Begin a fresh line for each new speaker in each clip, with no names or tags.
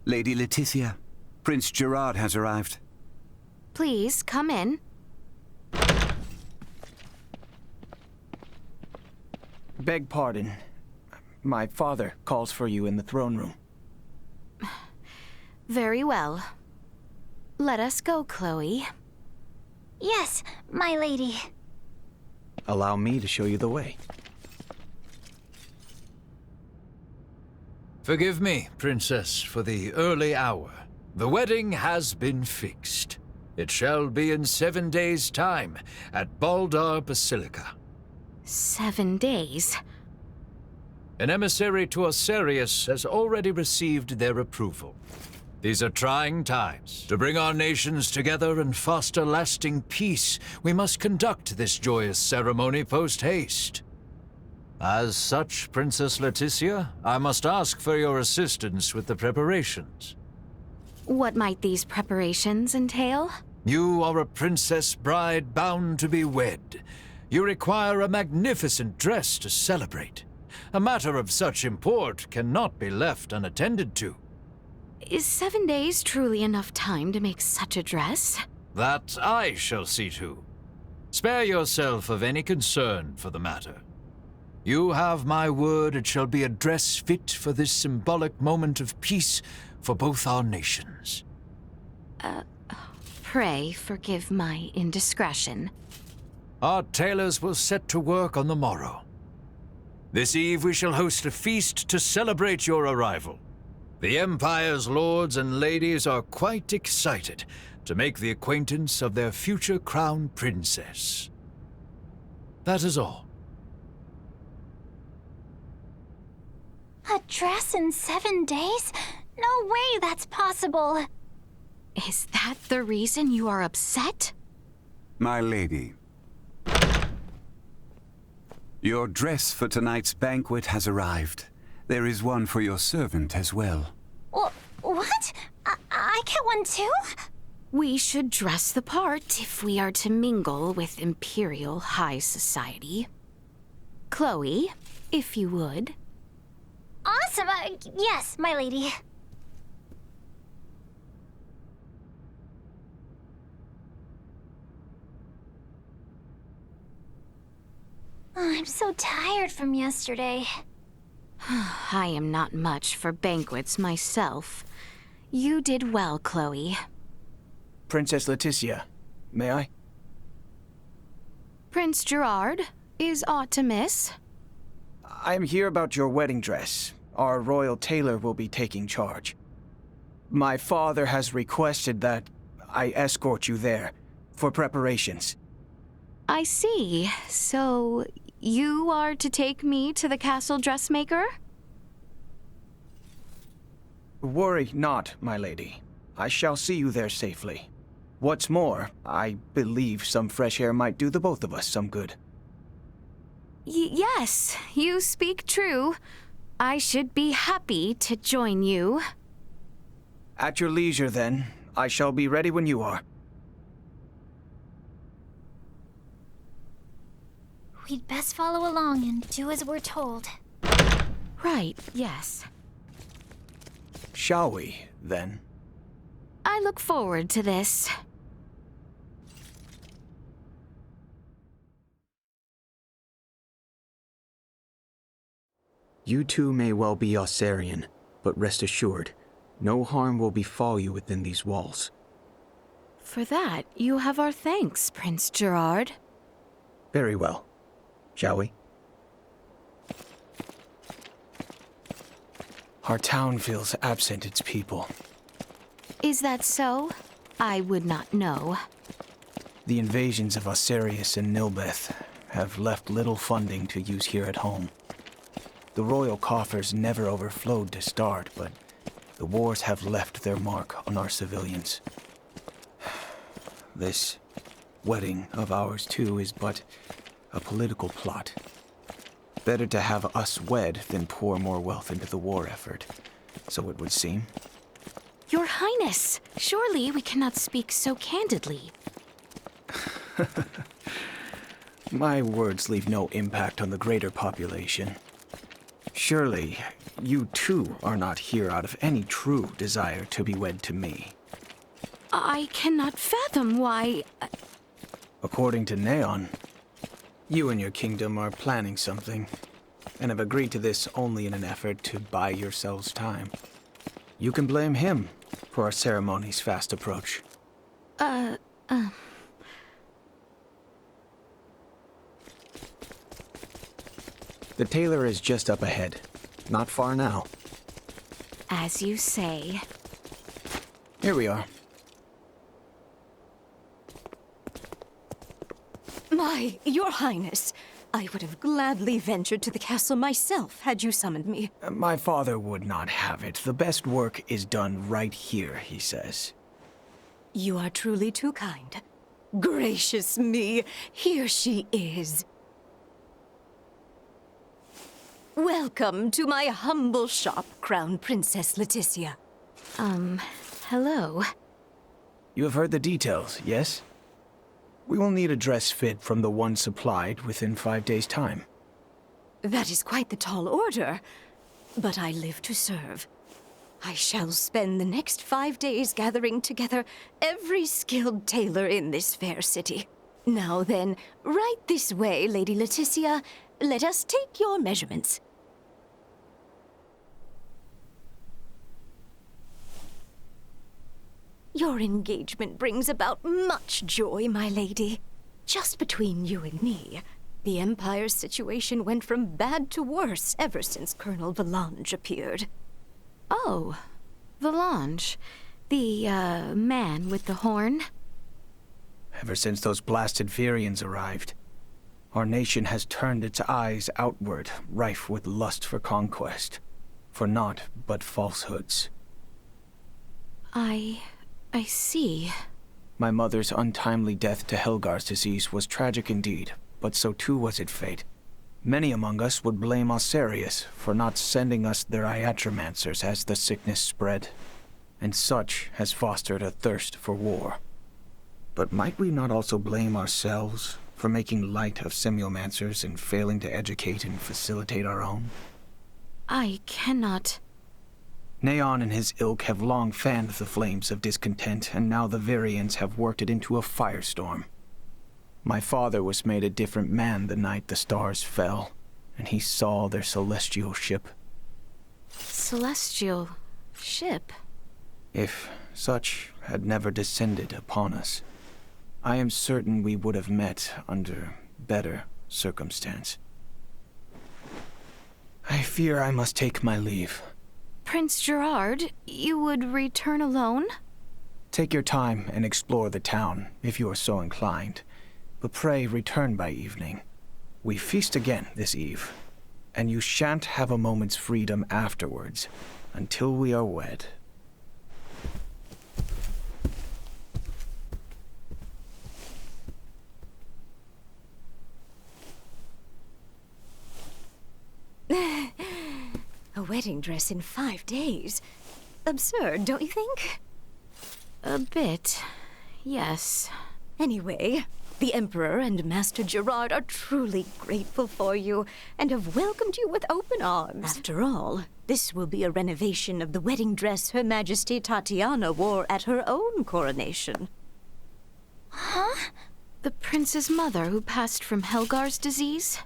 Lady Leticia, Prince Gerard has arrived.
Please, come in.
Beg pardon. My father calls for you in the throne room.
Very well. Let us go, Chloe.
Yes, my lady.
Allow me to show you the way.
Forgive me, Princess, for the early hour. The wedding has been fixed. It shall be in 7 days' time at Baldar Basilica.
7 days?
An emissary to Osirius has already received their approval. These are trying times. To bring our nations together and foster lasting peace, we must conduct this joyous ceremony post-haste. As such, Princess Leticia, I must ask for your assistance with the preparations.
What might these preparations entail?
You are a princess bride bound to be wed. You require a magnificent dress to celebrate. A matter of such import cannot be left unattended to.
Is 7 days truly enough time to make such a dress?
That I shall see to. Spare yourself of any concern for the matter. You have my word it shall be a dress fit for this symbolic moment of peace for both our nations.
Pray forgive my indiscretion.
Our tailors will set to work on the morrow. This eve we shall host a feast to celebrate your arrival. The Empire's lords and ladies are quite excited to make the acquaintance of their future crown princess. That is all.
A dress in 7 days? No way that's possible.
Is that the reason you are upset?
My lady, your dress for tonight's banquet has arrived. There is one for your servant as well.
What? I get one too?
We should dress the part if we are to mingle with Imperial High Society. Chloe, if you would.
Awesome. Yes, my lady. I'm so tired from yesterday.
I am not much for banquets myself. You did well, Chloe.
Princess Leticia, may I?
Prince Gerard, is aught amiss?
I am here about your wedding dress. Our royal tailor will be taking charge. My father has requested that I escort you there for preparations.
I see. So, you are to take me to the castle dressmaker?
Worry not, my lady. I shall see you there safely. What's more, I believe some fresh air might do the both of us some good.
Yes, you speak true. I should be happy to join you.
At your leisure, then. I shall be ready when you are.
We'd best follow along and do as we're told.
Right, yes.
Shall we, then?
I look forward to this.
You too may well be Osirian, but rest assured, no harm will befall you within these walls.
For that, you have our thanks, Prince Gerard.
Very well. Shall we? Our town feels absent its people.
Is that so? I would not know.
The invasions of Osirius and Nilbeth have left little funding to use here at home. The royal coffers never overflowed to start, but the wars have left their mark on our civilians. This wedding of ours, too, is but a political plot. Better to have us wed than pour more wealth into the war effort, so it would seem.
Your Highness, surely we cannot speak so candidly.
My words leave no impact on the greater population. Surely, you too are not here out of any true desire to be wed to me.
I cannot fathom why...
According to Neon, you and your kingdom are planning something, and have agreed to this only in an effort to buy yourselves time. You can blame him for our ceremony's fast approach. The tailor is just up ahead. Not far now.
As you say.
Here we are.
Your Highness, I would have gladly ventured to the castle myself had you summoned me.
My father would not have it. The best work is done right here, he says.
You are truly too kind. Gracious me, here she is. Welcome to my humble shop, Crown Princess Leticia.
Hello.
You have heard the details, yes? We will need a dress fit from the one supplied within 5 days' time.
That is quite the tall order, but I live to serve. I shall spend the next 5 days gathering together every skilled tailor in this fair city. Now then, right this way, Lady Leticia. Let us take your measurements. Your engagement brings about much joy, my lady. Just between you and me, the Empire's situation went from bad to worse ever since Colonel Valange appeared.
Oh, Valange. The, man with the horn?
Ever since those blasted Virians arrived, our nation has turned its eyes outward, rife with lust for conquest. For naught but falsehoods.
I see.
My mother's untimely death to Helgar's disease was tragic indeed, but so too was its fate. Many among us would blame Osirius for not sending us their iatromancers as the sickness spread, and such has fostered a thirst for war. But might we not also blame ourselves for making light of semiomancers and failing to educate and facilitate our own?
I cannot...
Neon and his ilk have long fanned the flames of discontent, and now the Virians have worked it into a firestorm. My father was made a different man the night the stars fell, and he saw their celestial ship.
Celestial... ship?
If such had never descended upon us, I am certain we would have met under better circumstance. I fear I must take my leave.
Prince Gerard, you would return alone?
Take your time and explore the town, if you are so inclined. But pray return by evening. We feast again this eve, and you shan't have a moment's freedom afterwards, until we are wed.
A wedding dress in 5 days? Absurd, don't you think?
A bit, yes.
Anyway, the Emperor and Master Gerard are truly grateful for you and have welcomed you with open arms. After all, this will be a renovation of the wedding dress Her Majesty Tatiana wore at her own coronation.
Huh?
The prince's mother who passed from Helgar's disease?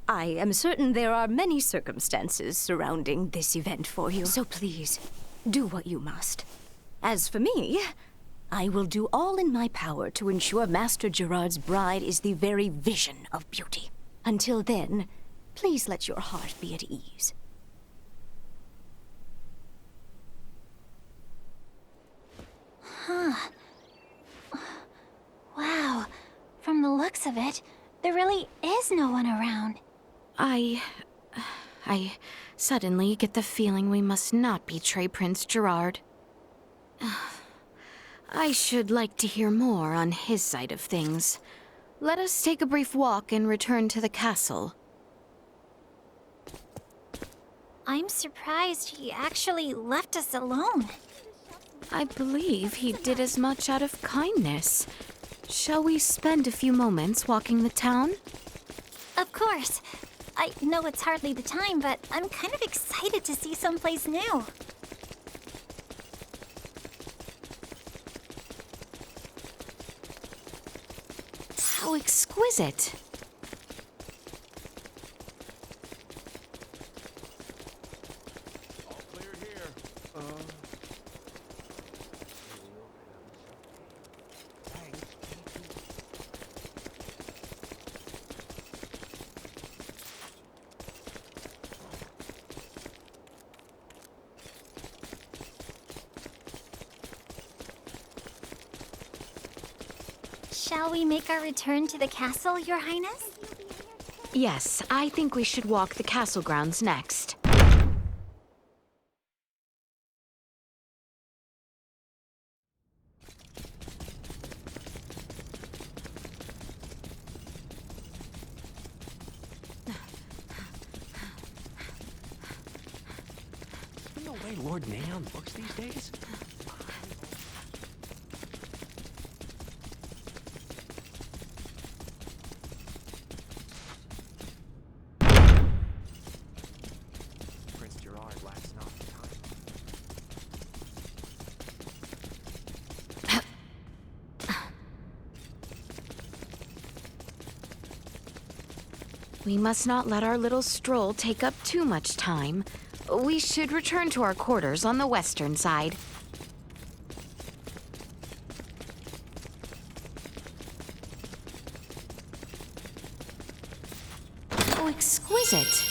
I am certain there are many circumstances surrounding this event for you, so please, do what you must. As for me, I will do all in my power to ensure Master Gerard's bride is the very vision of beauty. Until then, please let your heart be at ease.
Huh. Wow. From the looks of it, there really is no one around.
I suddenly get the feeling we must not betray Prince Gerard. I should like to hear more on his side of things. Let us take a brief walk and return to the castle.
I'm surprised he actually left us alone.
I believe he did as much out of kindness. Shall we spend a few moments walking the town?
Of course. I know it's hardly the time, but I'm kind of excited to see someplace new.
How exquisite.
Shall we make our return to the castle, Your Highness?
Yes, I think we should walk the castle grounds next.
No way Lord Neon looks these days. Prince Gerard lacks not the time.
We must not let our little stroll take up too much time. We should return to our quarters on the western side. Oh, exquisite!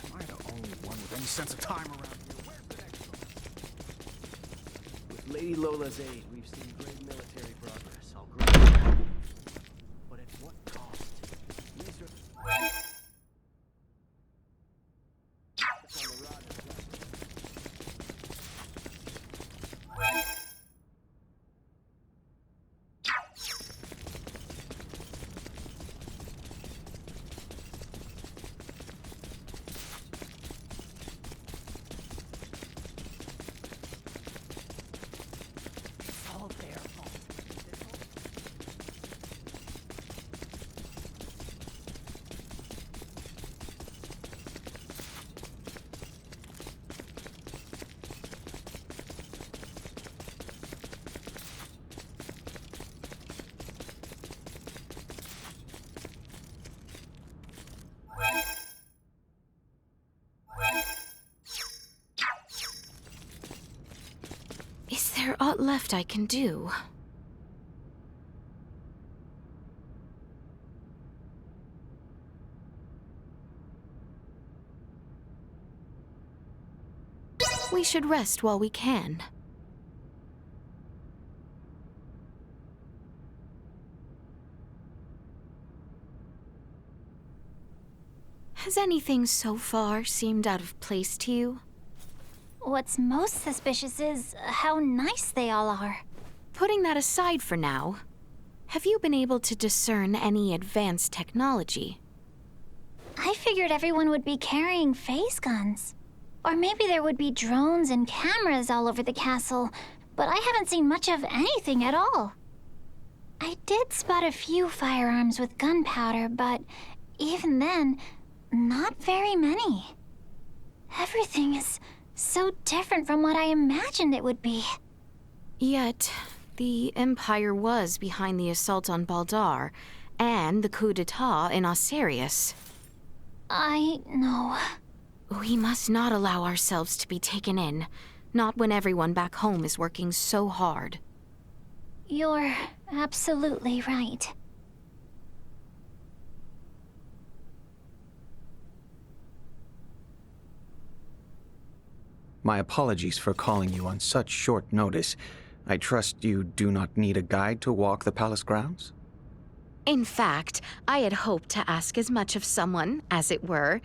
Am I the only one with any sense of time around here? Where's the next one?
With Lady Lola's aid, we've seen great military progress. I'll grant it. But at what cost? These are... It's on the rod. It's all their fault.
Is there aught left I can do? We should rest while we can. Has anything so far seemed out of place to you?
What's most suspicious is how nice they all are.
Putting that aside for now, have you been able to discern any advanced technology?
I figured everyone would be carrying phase guns. Or maybe there would be drones and cameras all over the castle, but I haven't seen much of anything at all. I did spot a few firearms with gunpowder, but even then, not very many. Everything is so different from what I imagined it would be.
Yet, the Empire was behind the assault on Baldar and the coup d'etat in Osirius.
I know.
We must not allow ourselves to be taken in, not when everyone back home is working so hard.
You're absolutely right.
My apologies for calling you on such short notice. I trust you do not need a guide to walk the palace grounds?
In fact, I had hoped to ask as much of someone, as it were.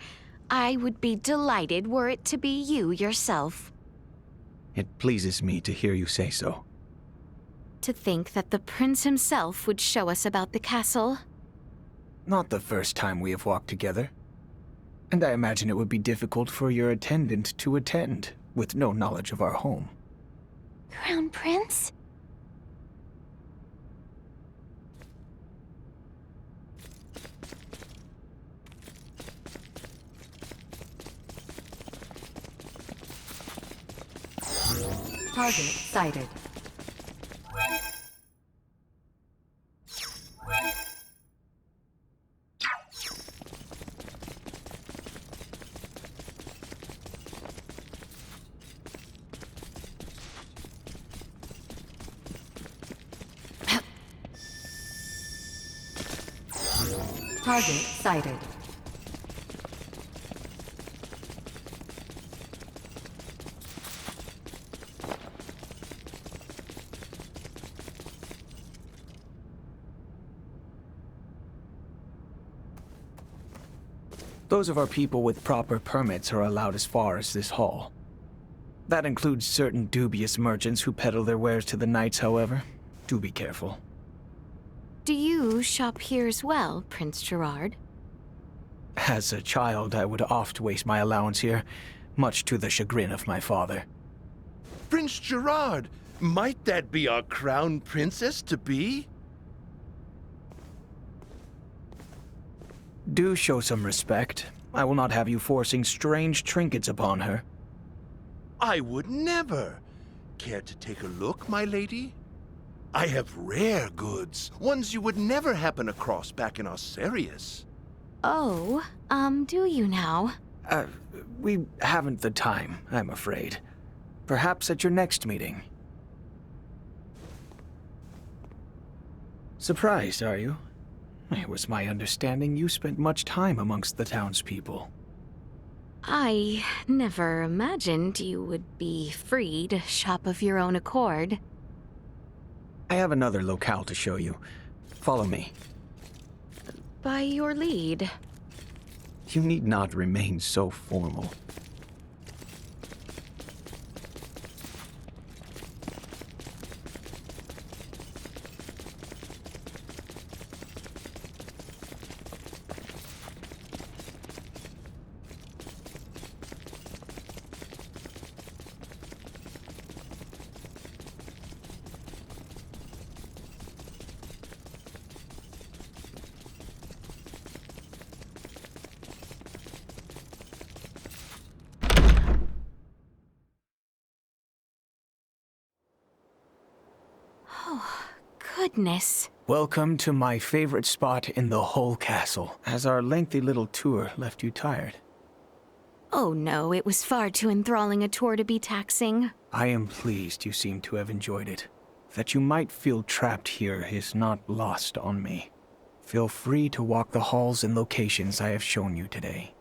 I would be delighted were it to be you yourself.
It pleases me to hear you say so.
To think that the prince himself would show us about the castle.
Not the first time we have walked together. And I imagine it would be difficult for your attendant to attend, with no knowledge of our home.
Crown Prince?
Target sighted. Target sighted.
Those of our people with proper permits are allowed as far as this hall. That includes certain dubious merchants who peddle their wares to the knights, however. Do be careful.
Do you shop here as well, Prince Gerard?
As a child, I would oft waste my allowance here, much to the chagrin of my father.
Prince Gerard, might that be our crown princess-to-be?
Do show some respect. I will not have you forcing strange trinkets upon her.
I would never. Care to take a look, my lady? I have rare goods, ones you would never happen across back in Osirius.
Oh, do you now?
We haven't the time, I'm afraid. Perhaps at your next meeting. Surprised, are you? It was my understanding you spent much time amongst the townspeople.
I never imagined you would be free to shop of your own accord.
I have another locale to show you. Follow me.
By your lead.
You need not remain so formal.
Goodness.
Welcome to my favorite spot in the whole castle. Has our lengthy little tour left you tired?
Oh no, it was far too enthralling a tour to be taxing.
I am pleased you seem to have enjoyed it. That you might feel trapped here is not lost on me. Feel free to walk the halls and locations I have shown you today.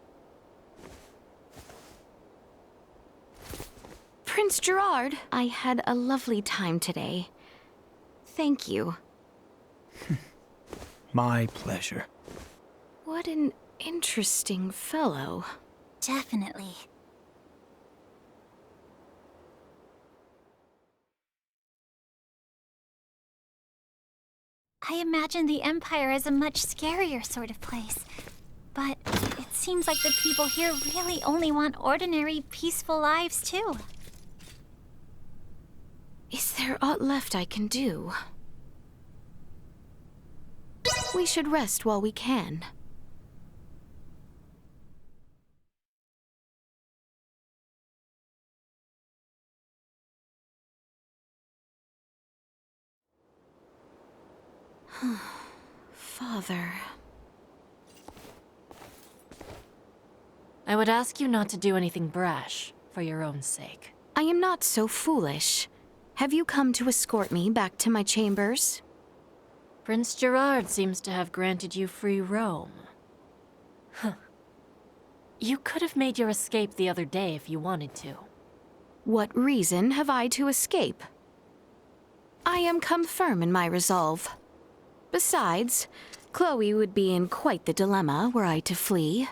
Prince Gerard, I had a lovely time today. Thank you.
My pleasure.
What an interesting fellow.
Definitely. I imagine the Empire is a much scarier sort of place. But it seems like the people here really only want ordinary, peaceful lives, too.
Is there aught left I can do? We should rest while we can. Father.
I would ask you not to do anything brash, for your own sake.
I am not so foolish. Have you come to escort me back to my chambers?
Prince Gerard seems to have granted you free roam. Huh. You could have made your escape the other day if you wanted to.
What reason have I to escape? I am come firm in my resolve. Besides, Chloe would be in quite the dilemma were I to flee.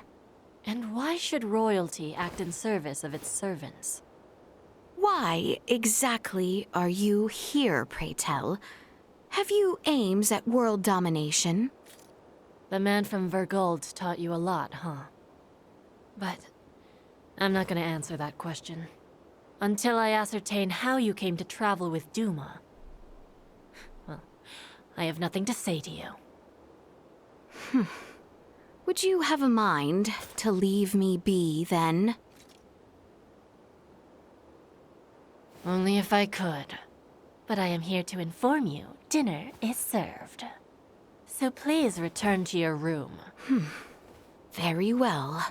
And why should royalty act in service of its servants?
Why exactly are you here, pray tell? Have you aims at world domination?
The man from Vergold taught you a lot, huh? But I'm not gonna answer that question. Until I ascertain how you came to travel with Duma. Well, I have nothing to say to you.
Would you have a mind to leave me be, then?
Only if I could. But I am here to inform you, dinner is served. So please return to your room.
Very well.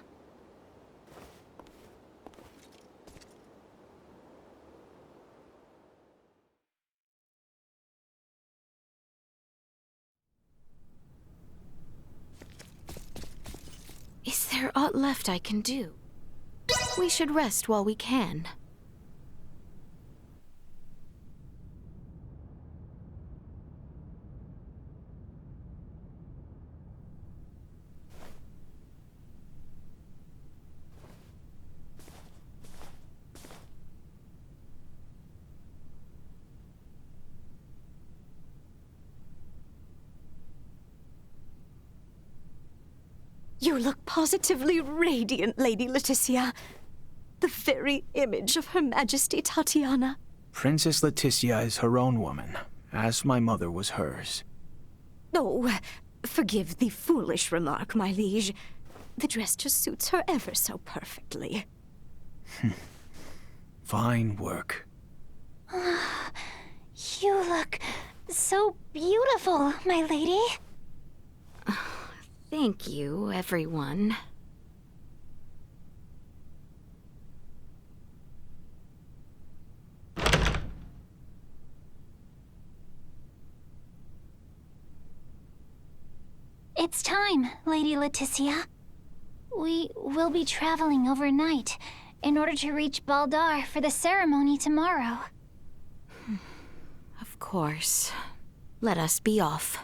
Is there aught left I can do? We should rest while we can.
You look positively radiant, Lady Leticia. The very image of Her Majesty Tatiana.
Princess Leticia is her own woman, as my mother was hers.
Oh, forgive the foolish remark, my liege. The dress just suits her ever so perfectly.
Fine work.
You look so beautiful, my lady.
Thank you, everyone.
It's time, Lady Leticia. We will be traveling overnight in order to reach Baldar for the ceremony tomorrow.
Of course. Let us be off.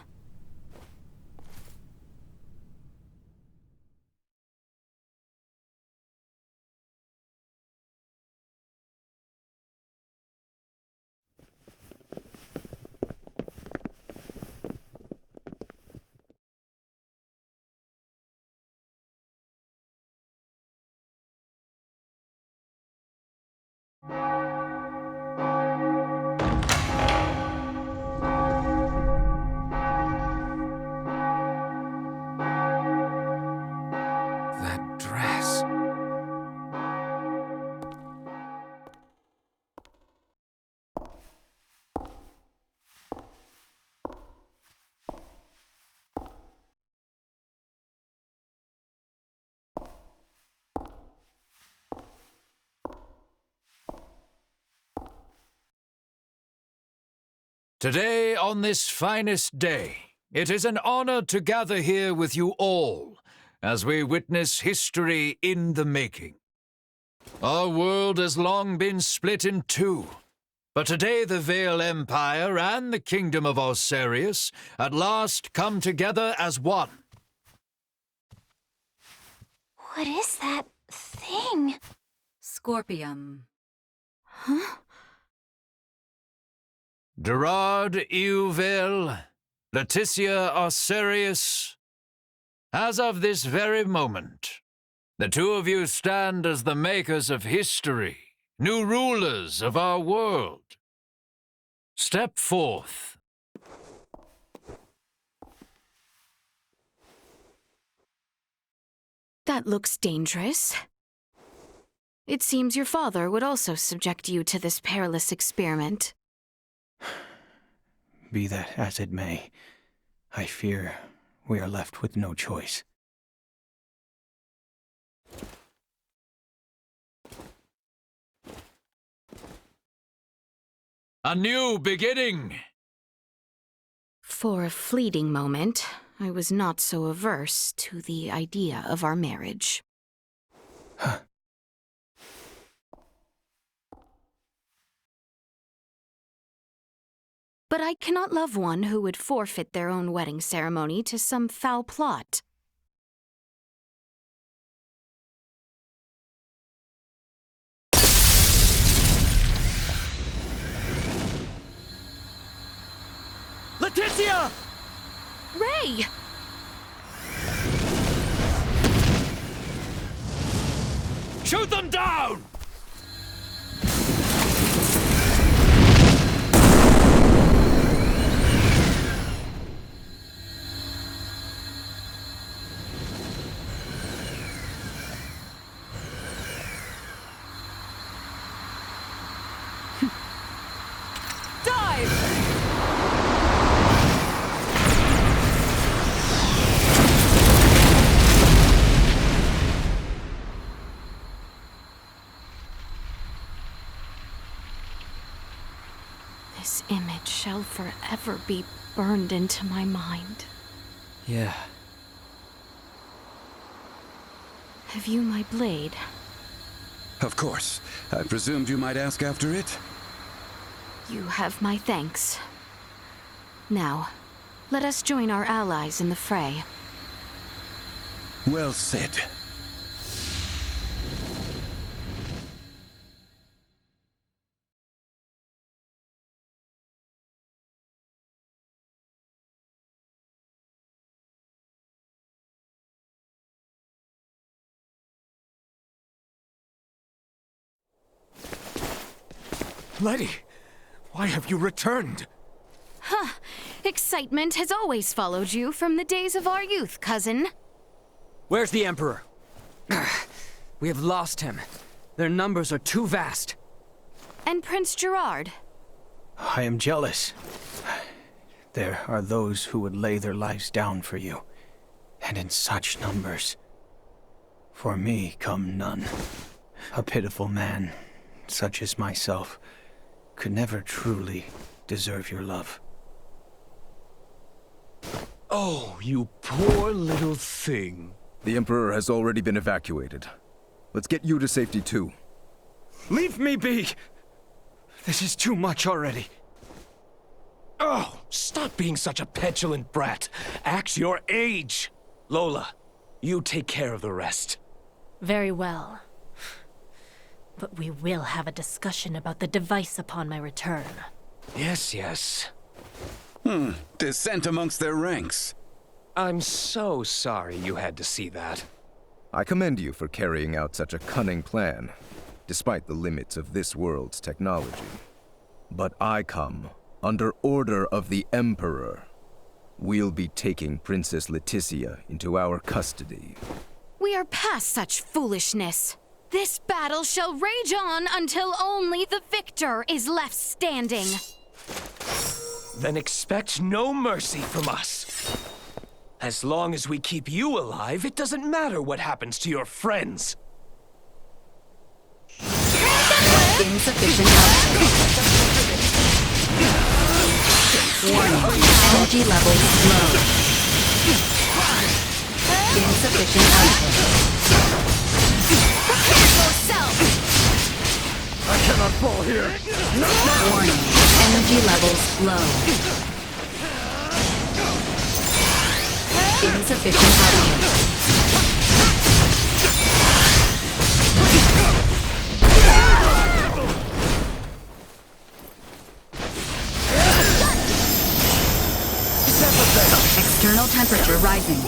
That dress.
Today, on this finest day, it is an honor to gather here with you all as we witness history in the making. Our world has long been split in two, but today the Vale Empire and the Kingdom of Osarius at last come together as one.
What is that thing?
Scorpium.
Huh?
Gerard Euvale, Leticia Osarius, as of this very moment, the two of you stand as the makers of history, new rulers of our world. Step forth.
That looks dangerous. It seems your father would also subject you to this perilous experiment.
Be that as it may, I fear we are left with no choice.
A new beginning!
For a fleeting moment, I was not so averse to the idea of our marriage. But I cannot love one who would forfeit their own wedding ceremony to some foul plot.
Leticia!
Ray!
Shoot them down!
This image shall forever be burned into my mind.
Yeah.
Have you my blade?
Of course. I presumed you might ask after it.
You have my thanks. Now, let us join our allies in the fray.
Well said.
Letty, why have you returned?
Huh. Excitement has always followed you from the days of our youth, cousin.
Where's the Emperor? We have lost him. Their numbers are too vast.
And Prince Gerard.
I am jealous. There are those who would lay their lives down for you, and in such numbers. For me come none. A pitiful man, such as myself, could never truly deserve your love.
Oh, you poor little thing.
The Emperor has already been evacuated. Let's get you to safety too.
Leave me be! This is too much already.
Oh, stop being such a petulant brat. Act your age. Lola, you take care of the rest.
Very well. But we will have a discussion about the device upon my return.
Yes, yes.
Dissent amongst their ranks.
I'm so sorry you had to see that.
I commend you for carrying out such a cunning plan, despite the limits of this world's technology. But I come under order of the Emperor. We'll be taking Princess Leticia into our custody.
We are past such foolishness. This battle shall rage on until only the victor is left standing.
Then expect no mercy from us. As long as we keep you alive, it doesn't matter what happens to your friends.
Insufficient output. Warning. Energy levels low. Insufficient output.
I cannot fall here.
Warning. Energy levels low. Insufficient output. External temperature rising.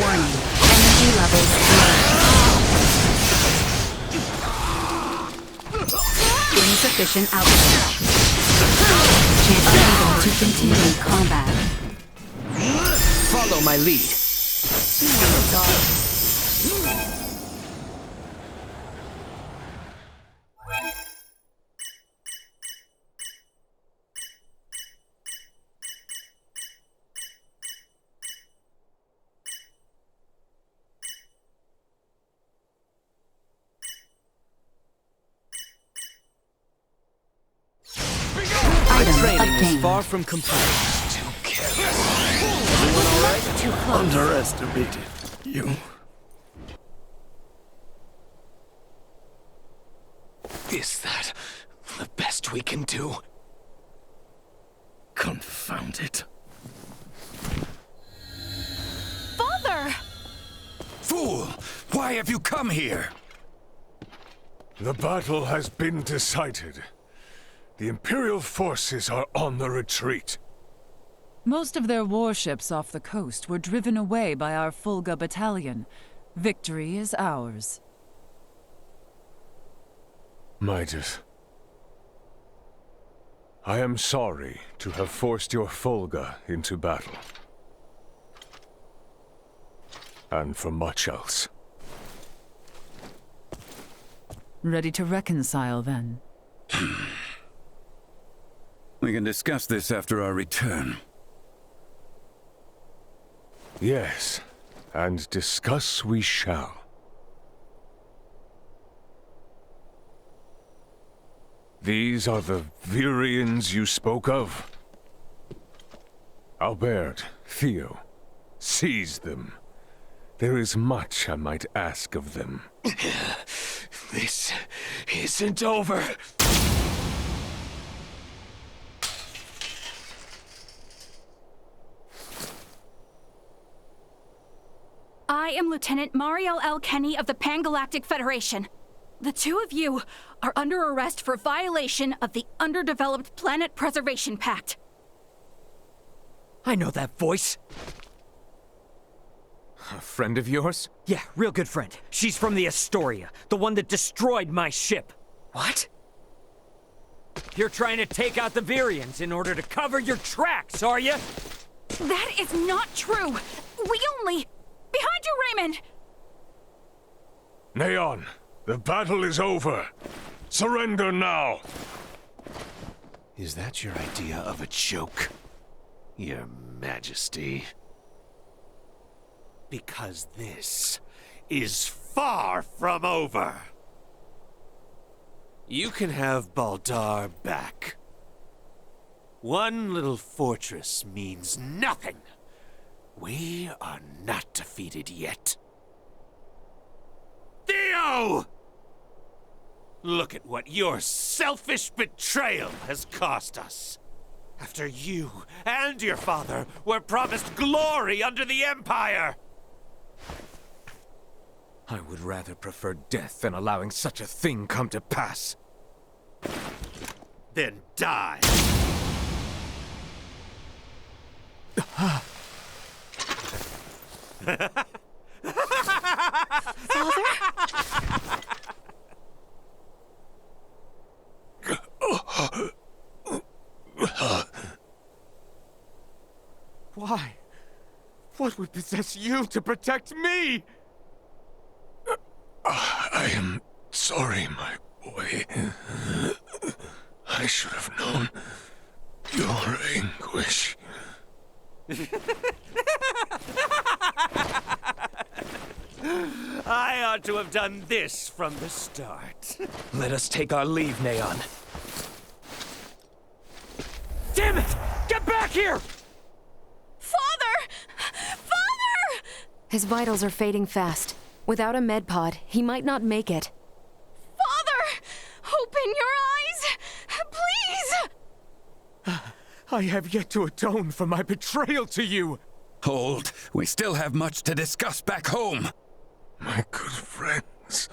Warning. Energy levels low. Insufficient output. Unable to continue combat.
Follow my lead. Training is far from complete.
Too careless.
Everyone all right?
Too close.
Underestimated you.
Is that the best we can do?
Confound it.
Father!
Fool! Why have you come here?
The battle has been decided. The Imperial forces are on the retreat.
Most of their warships off the coast were driven away by our Fulga battalion. Victory is ours.
Midas, I am sorry to have forced your Folga into battle. And for much else.
Ready to reconcile, then?
We can discuss this after our return.
Yes, and discuss we shall. These are the Virians you spoke of? Albert, Theo, seize them. There is much I might ask of them.
This isn't over.
I am Lieutenant Mariel L. Kenny of the Pan-Galactic Federation. The two of you are under arrest for violation of the Underdeveloped Planet Preservation Pact.
I know that voice.
A friend of yours?
Yeah, real good friend. She's from the Astoria, the one that destroyed my ship.
What?
You're trying to take out the Virians in order to cover your tracks, are you?
That is not true. We only... Behind you, Raymond!
Neon, the battle is over. Surrender now.
Is that your idea of a joke, Your Majesty? Because this is far from over. You can have Baldar back. One little fortress means nothing. We are not defeated yet. Theo! Look at what your selfish betrayal has cost us. After you and your father were promised glory under the Empire.
I would rather prefer death than allowing such a thing come to pass.
Then die.
Father?
Why? What would possess you to protect me?
I am sorry, my boy. I should have known your anguish.
I ought to have done this from the start.
Let us take our leave, Neon. Damn it! Get back here!
Father! Father!
His vitals are fading fast. Without a med pod, he might not make it.
Father! Open your eyes! Please!
I have yet to atone for my betrayal to you.
Hold. We still have much to discuss back home.
My good friends,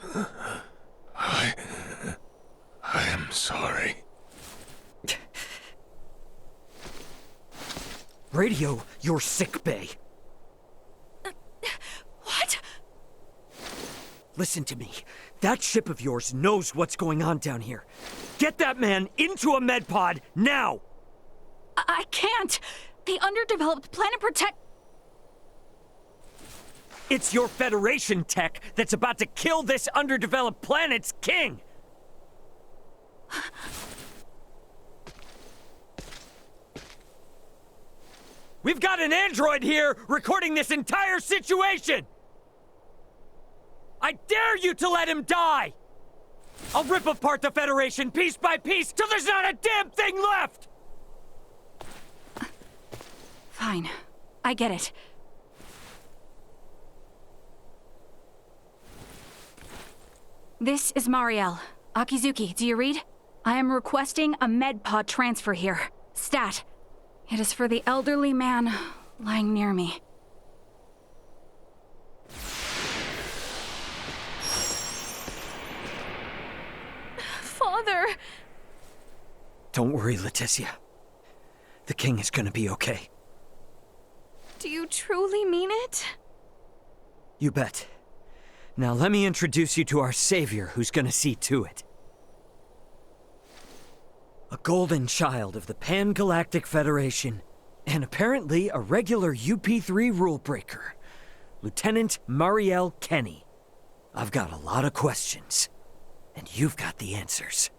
I am sorry.
Radio your sick bay.
What?
Listen to me. That ship of yours knows what's going on down here. Get that man into a med pod now!
I can't. The underdeveloped planet protect...
It's your Federation tech that's about to kill this underdeveloped planet's king! We've got an android here recording this entire situation! I dare you to let him die! I'll rip apart the Federation piece by piece till there's not a damn thing left!
Fine. I get it. This is Mariel. Akizuki, do you read? I am requesting a med pod transfer here. Stat. It is for the elderly man lying near me. Father!
Don't worry, Leticia. The king is gonna be okay.
Do you truly mean it?
You bet. Now let me introduce you to our savior who's gonna see to it. A golden child of the Pan-Galactic Federation, and apparently a regular UP3 rule breaker. Lieutenant Marielle Kenny. I've got a lot of questions, and you've got the answers.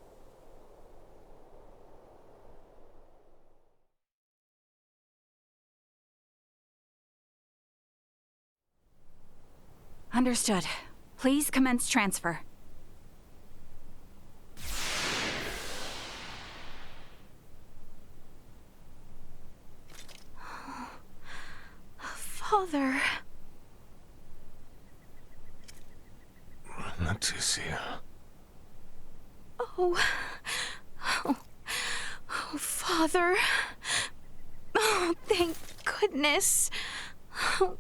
Understood. Please commence transfer.
Father.
Leticia.
Oh. Oh. Oh, Father. Oh, thank goodness. Oh.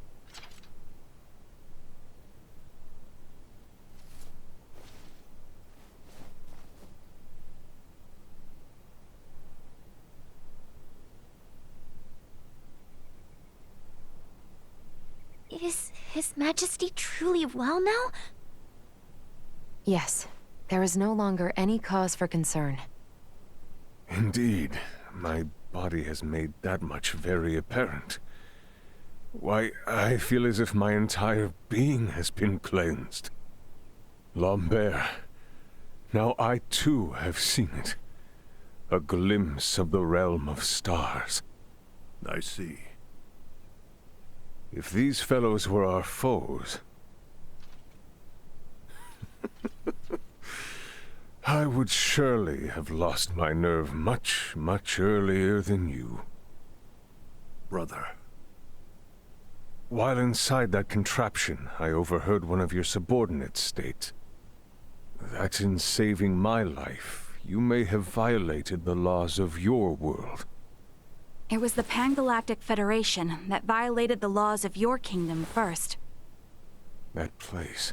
Is His Majesty truly well now?
Yes. There is no longer any cause for concern.
Indeed. My body has made that much very apparent. Why, I feel as if my entire being has been cleansed. Lambert. Now I too have seen it. A glimpse of the realm of stars. I see. If these fellows were our foes, I would surely have lost my nerve much, much earlier than you. Brother. While inside that contraption, I overheard one of your subordinates state that in saving my life, you may have violated the laws of your world.
It was the Pan-Galactic Federation that violated the laws of your kingdom first.
That place.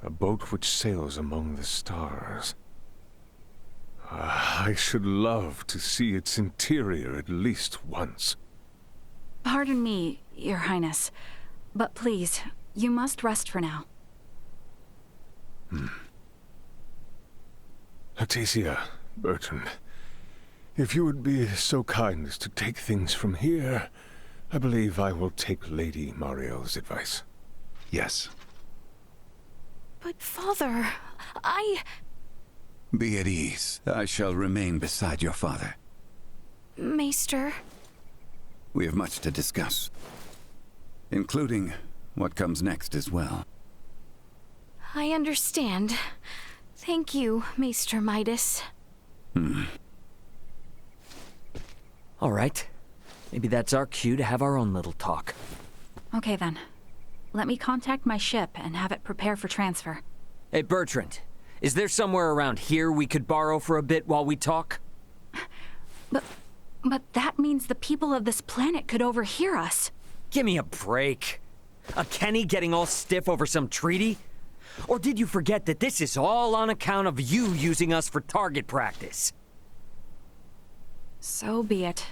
A boat which sails among the stars. I should love to see its interior at least once.
Pardon me, Your Highness, but please, you must rest for now.
Leticia, Bertrand, if you would be so kind as to take things from here, I believe I will take Lady Marielle's advice.
Yes.
But, Father,
Be at ease. I shall remain beside your father.
Maester.
We have much to discuss, including what comes next as well.
I understand. Thank you, Maester Midas.
All right. Maybe that's our cue to have our own little talk.
Okay then. Let me contact my ship and have it prepare for transfer.
Hey, Bertrand. Is there somewhere around here we could borrow for a bit while we talk?
But that means the people of this planet could overhear us.
Give me a break. A Kenny getting all stiff over some treaty? Or did you forget that this is all on account of you using us for target practice?
So be it.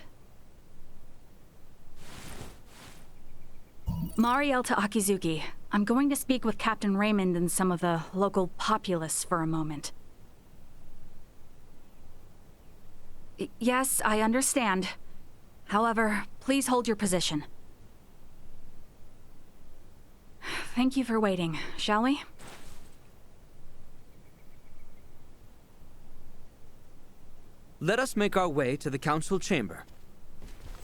Marielle to Akizuki. I'm going to speak with Captain Raymond and some of the local populace for a moment. Yes, I understand. However, please hold your position. Thank you for waiting, shall we?
Let us make our way to the council chamber.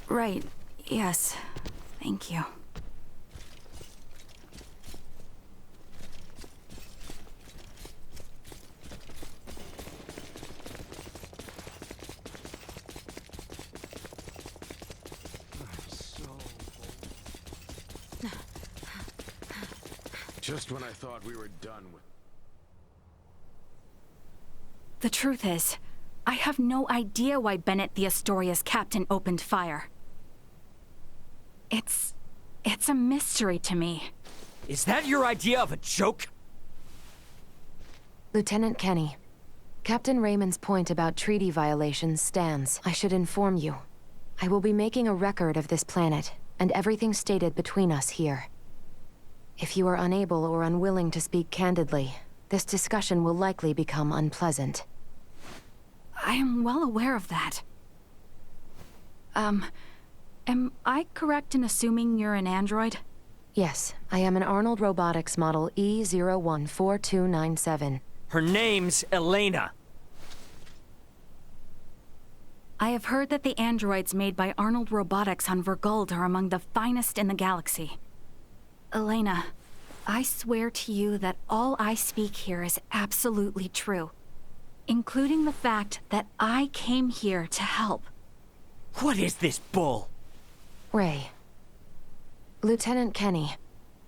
Right, yes. Thank you.
Just when I thought we were done with...
The truth is, I have no idea why Bennett the Astoria's captain opened fire. It's a mystery to me.
Is that your idea of a joke?
Lieutenant Kenny, Captain Raymond's point about treaty violations stands. I should inform you. I will be making a record of this planet, and everything stated between us here. If you are unable or unwilling to speak candidly, this discussion will likely become unpleasant.
I am well aware of that. Am I correct in assuming you're an android?
Yes, I am an Arnold Robotics model E014297.
Her name's Elena.
I have heard that the androids made by Arnold Robotics on Vergold are among the finest in the galaxy. Elena, I swear to you that all I speak here is absolutely true, including the fact that I came here to help.
What is this bull?
Ray. Lieutenant Kenny,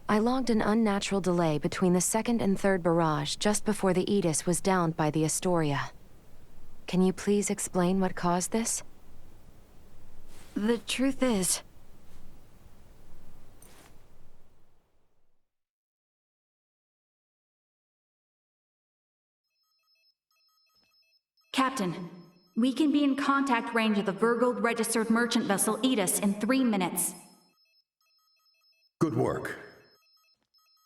I logged an unnatural delay between the second and third barrage just before the Aegis was downed by the Astoria. Can you please explain what caused this?
The truth is... Captain, we can be in contact range of the Vergold registered merchant vessel Aegis in 3 minutes.
Good work.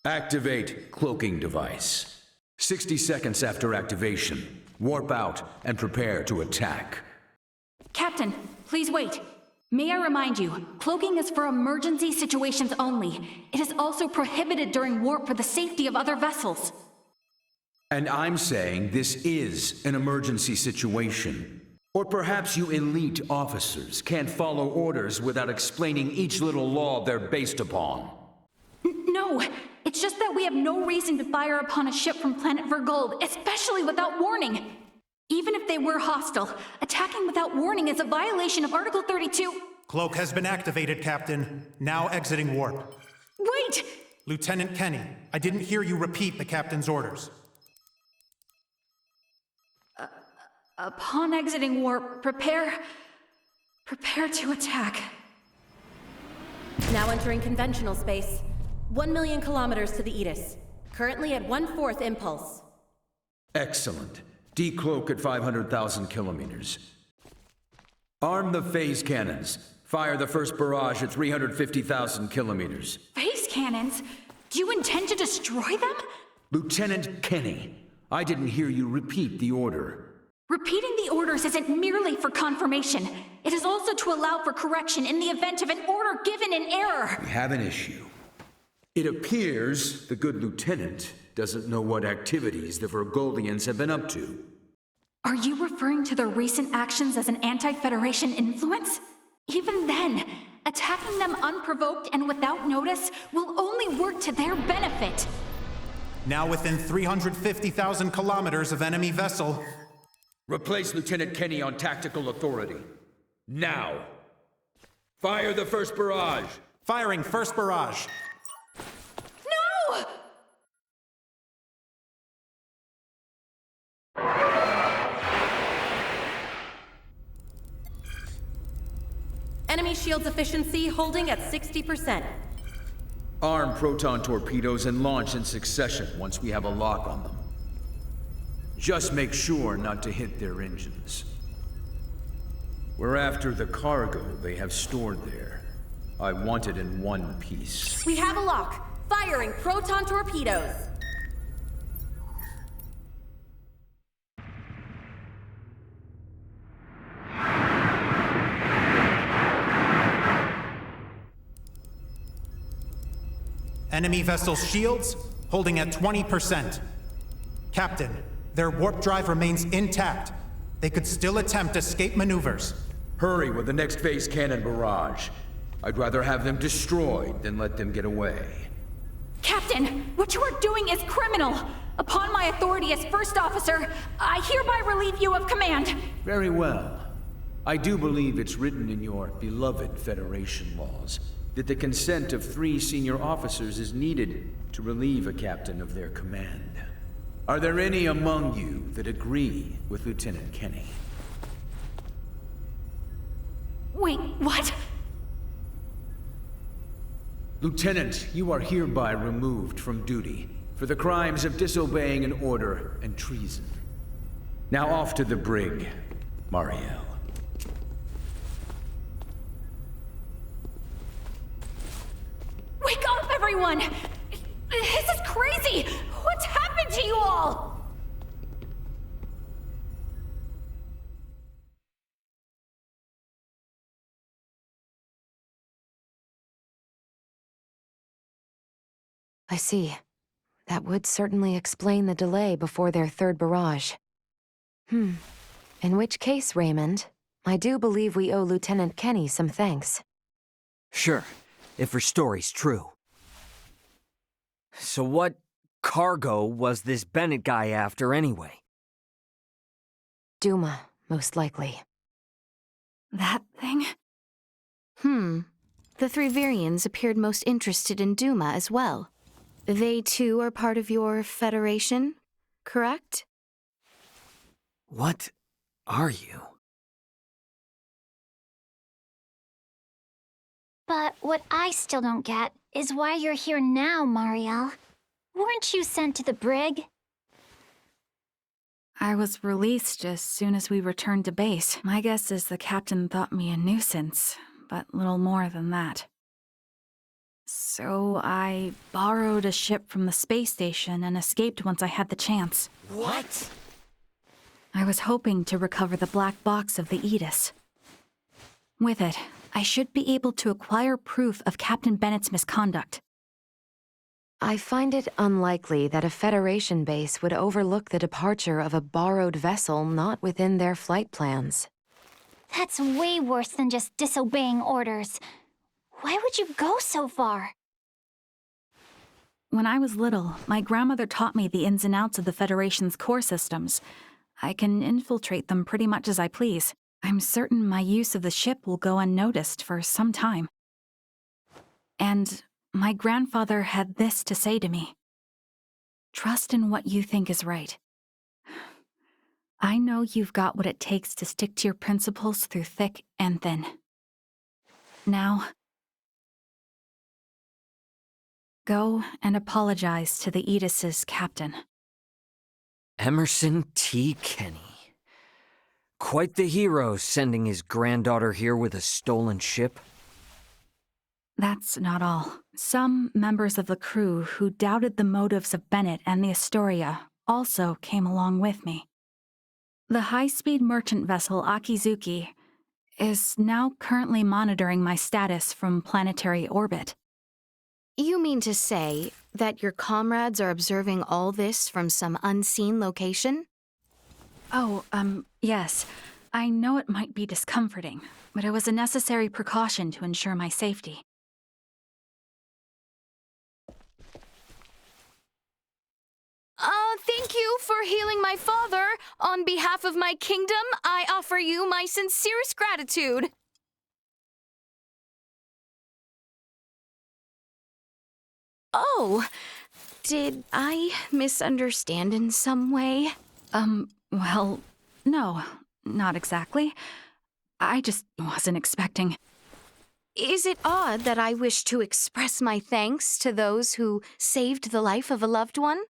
Activate cloaking device. 60 seconds after activation, warp out and prepare to attack.
Captain, please wait. May I remind you, cloaking is for emergency situations only. It is also prohibited during warp for the safety of other vessels.
And I'm saying this is an emergency situation. Or perhaps you elite officers can't follow orders without explaining each little law they're based upon.
No, it's just that we have no reason to fire upon a ship from planet Vergold, especially without warning. Even if they were hostile, attacking without warning is a violation of Article 32.
Cloak has been activated, Captain. Now exiting warp.
Wait!
Lieutenant Kenny, I didn't hear you repeat the Captain's orders.
Upon exiting warp, prepare to attack.
Now entering conventional space. 1 million kilometers to the Aegis. Currently at 1/4 impulse.
Excellent. Decloak at 500,000 kilometers. Arm the phase cannons. Fire the first barrage at 350,000 kilometers.
Phase cannons? Do you intend to destroy them?
Lieutenant Kenny, I didn't hear you repeat the order.
Repeating the orders isn't merely for confirmation. It is also to allow for correction in the event of an order given in error.
We have an issue. It appears the good lieutenant doesn't know what activities the Vergoldians have been up to.
Are you referring to their recent actions as an anti-Federation influence? Even then, attacking them unprovoked and without notice will only work to their benefit.
Now within 350,000 kilometers of enemy vessel.
Replace Lieutenant Kenny on tactical authority. Now! Fire the first barrage!
Firing first barrage.
No!
Enemy shields efficiency holding at 60%.
Arm proton torpedoes and launch in succession once we have a lock on them. Just make sure not to hit their engines. We're after the cargo they have stored there. I want it in one piece.
We have a lock. Firing proton torpedoes.
Enemy vessel shields holding at 20%. Captain, their warp drive remains intact. They could still attempt escape maneuvers.
Hurry with the next phase cannon barrage. I'd rather have them destroyed than let them get away.
Captain, what you are doing is criminal. Upon my authority as first officer, I hereby relieve you of command.
Very well. I do believe it's written in your beloved Federation laws that the consent of 3 senior officers is needed to relieve a captain of their command. Are there any among you that agree with Lieutenant Kenny?
Wait, what?
Lieutenant, you are hereby removed from duty for the crimes of disobeying an order and treason. Now off to the brig, Marielle.
Wake up, everyone! This is crazy! What's happened to you all?
I see. That would certainly explain the delay before their third barrage. In which case, Raymond, I do believe we owe Lieutenant Kenny some thanks.
Sure, if her story's true. So what cargo was this Bennett guy after anyway?
Duma, most likely.
That thing?
The three Virians appeared most interested in Duma as well. They too are part of your Federation, correct?
What are you?
But what I still don't get is why you're here now, Marielle. Weren't you sent to the brig?
I was released as soon as we returned to base. My guess is the captain thought me a nuisance, but little more than that. So I borrowed a ship from the space station and escaped once I had the chance.
What?
I was hoping to recover the black box of the Aegis. With it, I should be able to acquire proof of Captain Bennett's misconduct.
I find it unlikely that a Federation base would overlook the departure of a borrowed vessel not within their flight plans.
That's way worse than just disobeying orders. Why would you go so far?
When I was little, my grandmother taught me the ins and outs of the Federation's core systems. I can infiltrate them pretty much as I please. I'm certain my use of the ship will go unnoticed for some time. And my grandfather had this to say to me. Trust in what you think is right. I know you've got what it takes to stick to your principles through thick and thin. Now, go and apologize to the Aegis' captain.
Emerson T. Kenny. Quite the hero, sending his granddaughter here with a stolen ship.
That's not all. Some members of the crew who doubted the motives of Bennett and the Astoria also came along with me. The high-speed merchant vessel Akizuki is now currently monitoring my status from planetary orbit.
You mean to say that your comrades are observing all this from some unseen location?
Oh, yes. I know it might be discomforting, but it was a necessary precaution to ensure my safety.
Thank you for healing my father. On behalf of my kingdom, I offer you my sincerest gratitude. Oh, did I misunderstand in some way?
Well, no, not exactly. I just wasn't expecting.
Is it odd that I wish to express my thanks to those who saved the life of a loved one?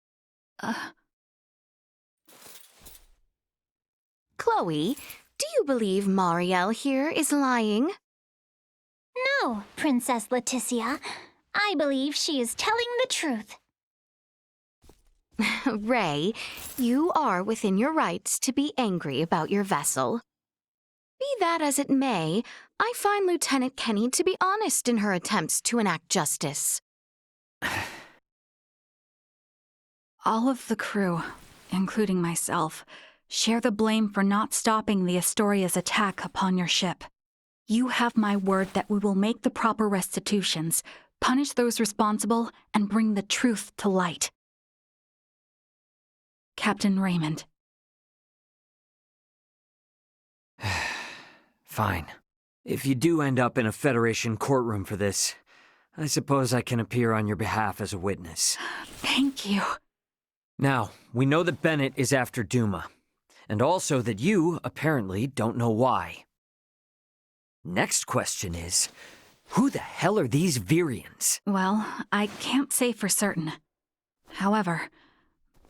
Chloe, do you believe Marielle here is lying?
No, Princess Leticia. I believe she is telling the truth.
Ray, you are within your rights to be angry about your vessel. Be that as it may, I find Lieutenant Kenny to be honest in her attempts to enact justice.
All of the crew, including myself, share the blame for not stopping the Astoria's attack upon your ship. You have my word that we will make the proper restitutions, punish those responsible, and bring the truth to light. Captain Raymond.
Fine. If you do end up in a Federation courtroom for this, I suppose I can appear on your behalf as a witness.
Thank you.
Now, we know that Bennett is after Duma, and also that you, apparently, don't know why. Next question is, who the hell are these Virians?
Well, I can't say for certain. However,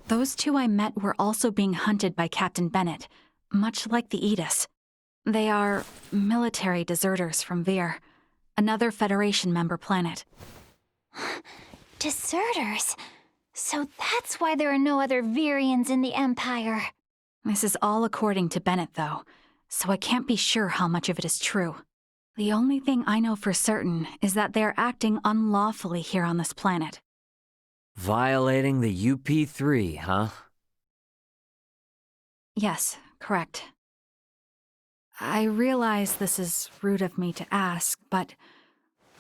those two I met were also being hunted by Captain Bennett, much like the Aegis. They are military deserters from Vir, another Federation member planet.
Deserters? So that's why there are no other Virians in the Empire.
This is all according to Bennett, though, so I can't be sure how much of it is true. The only thing I know for certain is that they're acting unlawfully here on this planet.
Violating the UP3, huh?
Yes, correct. I realize this is rude of me to ask, but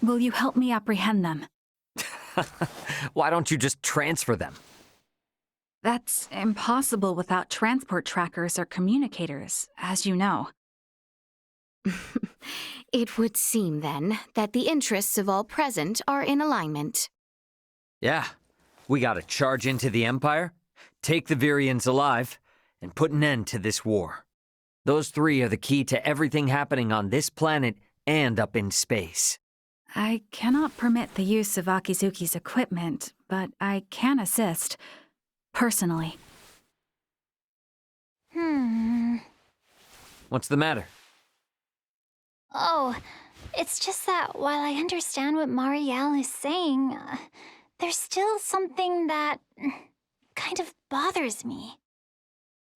will you help me apprehend them?
Why don't you just transfer them?
That's impossible without transport trackers or communicators, as you know.
It would seem, then, that the interests of all present are in alignment.
Yeah, we gotta charge into the Empire, take the Virians alive, and put an end to this war. Those three are the key to everything happening on this planet and up in space.
I cannot permit the use of Akizuki's equipment, but I can assist. Personally.
What's the matter?
Oh, it's just that while I understand what Marielle is saying, there's still something that kind of bothers me.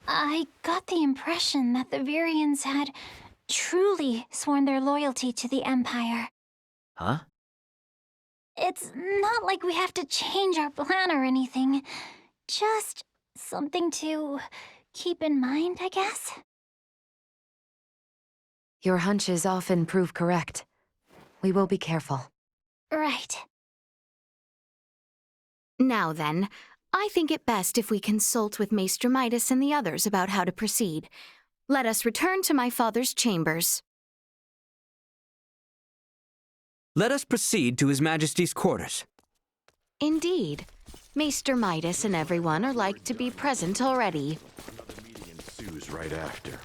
I got the impression that the Virians had truly sworn their loyalty to the Empire.
Huh?
It's not like we have to change our plan or anything. Just something to keep in mind, I guess.
Your hunches often prove correct. We will be careful.
Right.
Now then, I think it best if we consult with Maester Midas and the others about how to proceed. Let us return to my father's chambers.
Let us proceed to His Majesty's quarters.
Indeed. Maester Midas and everyone are like to be present already.
Another meeting ensues right after.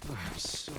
I'm so